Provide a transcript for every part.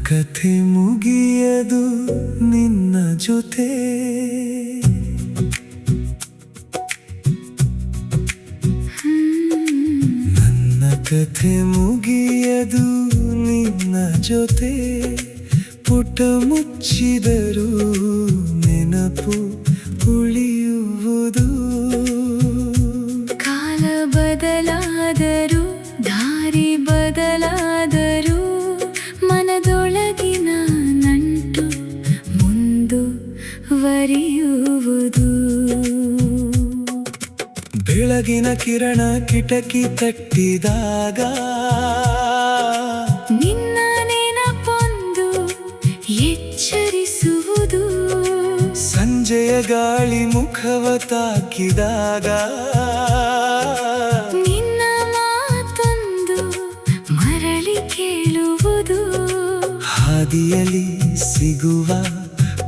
ಕಥೆ ಮುಗಿಯದು ನಿನ್ನ ಜೊತೆ. ನನ್ನ ಕಥೆ ಮುಗಿಯದು ನಿನ್ನ ಜೊತೆ. ಪುಟ ಮುಚ್ಚಿದರೂ ನೆನಪು ಉಳಿಯುವುದು. ಕಾಲ ಬದಲಾದರೂ ದಾರಿ ಬದಲಾದರೂ ಮನದೊಳಗಿನ ನಂಟು ಮುಂದುವರಿಯುವುದು. ಬೆಳಗಿನ ಕಿರಣ ಕಿಟಕಿ ತಟ್ಟಿದಾಗ ನಿನ್ನ ನೆನಪೊಂದು ಎಚ್ಚರಿಸುವುದು. ಸಂಜೆಯ ಗಾಳಿ ಮುಖವ ತಾಕಿದಾಗ ನಿನ್ನ ಮಾತೊಂದು ಮರಳಿ ಕೇಳುವುದು. ಹಾದಿಯಲ್ಲಿ ಸಿಗುವ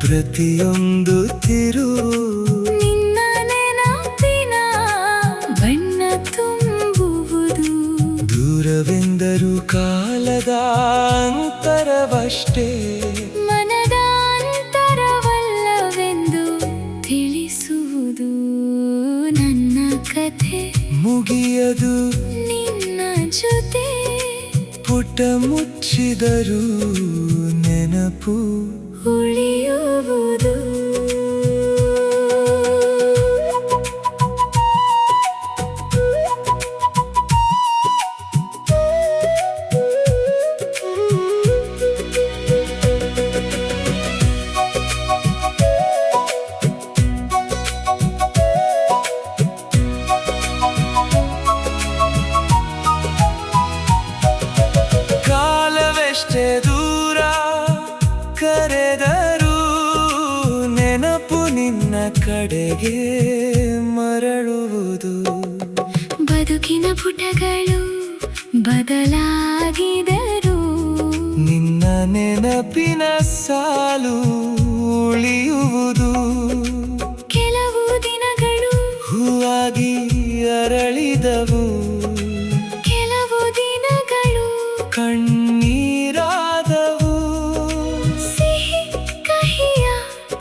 ಪ್ರತಿಯೊಂದು ತಿರು ನಿನ್ನ ನೆನಪಿನ ಬಣ್ಣ ತುಂಬುವುದು. ದೂರವೆಂದರೂ ಕಾಲದ ಅಂತರವಷ್ಟೇ, ಮನದ ಅಂತರವಲ್ಲವೆಂದು ತಿಳಿಸುವುದು. ನನ್ನ ಕಥೆ ಮುಗಿಯದು ನಿನ್ನ ಜೊತೆ. ಪುಟ ಮುಚ್ಚಿದರೂ ನೆನಪು ಉಳಿಯುವುದು. ಕಾಲವೆಷ್ಟೇ ದೂರ ಕರೆದರೂ ನೆನಪು ನಿನ್ನ ಕಡೆಗೆ ಮರಳುವುದು. ಬದುಕಿನ ಪುಟಗಳು ಬದಲಾಗಿದರು ನಿನ್ನ ನೆನಪಿನ ಸಾಲು ಉಳಿಯುವುದು. ಕೆಲವು ದಿನಗಳು ಹೂವಾಗಿ ಅರಳಿದವು, ಕೆಲವು ದಿನಗಳು ಕಣ್ಣೀರಾದವು. ಸಿಹಿ ಕಹಿಯ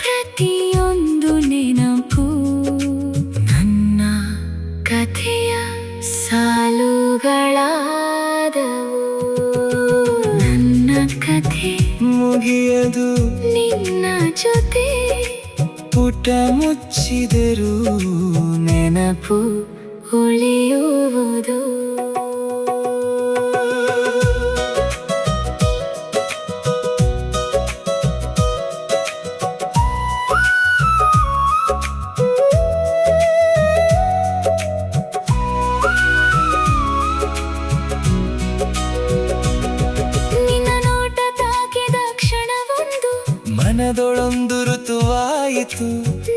ಪ್ರತಿಯೊಂದು ನೆನಪು ನನ್ನ ಕಥೆಯ ಸಾಲುಗಳಾದವು. ನನ್ನ ಕಥೆ ಮುಗಿಯದು ನಿನ್ನ ಜೊತೆ. ಪುಟ ಮುಚ್ಚಿದರೂ ನೆನಪು ಉಳಿಯುವುದು. ನಿನ್ನ ನೋಟ ತಾಕಿದ ಕ್ಷಣವೊಂದು ಮನದೊಳೊಂದು ಋತುವಾಯಿತು.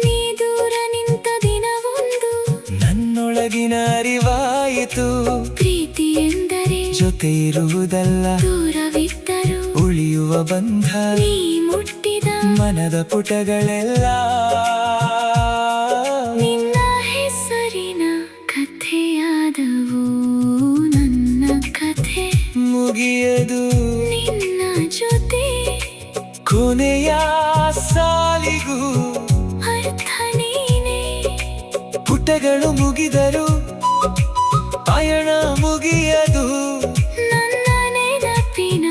ನೀ ದೂರ ನಿಂತ ದಿನವೊಂದು ನನ್ನೊಳಗಿನ ಅರಿವಾಯಿತು. ಪ್ರೀತಿ ಎಂದರೆ ಜೊತೆ ಇರುವುದಲ್ಲ, ದೂರವಿದ್ದರೂ ಉಳಿಯುವ ಬಂಧ. ನೀ ಮುಟ್ಟಿದ ಮನದ ಪುಟಗಳೆಲ್ಲ ನಿನ್ನ ಹೆಸರಿನ ಕಥೆಯಾದವು. ನನ್ನ ಕಥೆ ಮುಗಿಯದು ನಿನ್ನ ಜೊತೆ. ಕೊನೆಯ ಸಾಲಿಗೂ ಅರ್ಥ ನೀನೇ. ಪುಟಗಳು ಮುಗಿದರು ಪಯಣ ಮುಗಿಯದು. ನನ್ನ ನೆನಪಿನ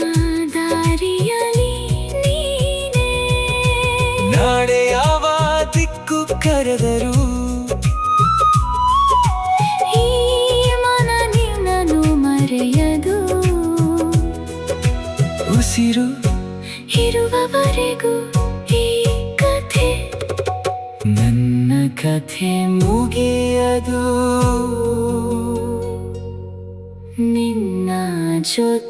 ದಾರಿಯಲ್ಲಿ ನೀನೇ. ನಾಳೆ ಯಾವ ದಿಕ್ಕು ಕರೆದರು ಈ ಮನ ನಿನ್ನನ್ನು ಮರೆಯದು. ಉಸಿರು ಇರುವವರೆಗೂ ಈ ಕಥೆ ನನ್ನ ಕಥೆ ಮುಗಿಯದು ನಿನ್ನ ಜೊತೆ.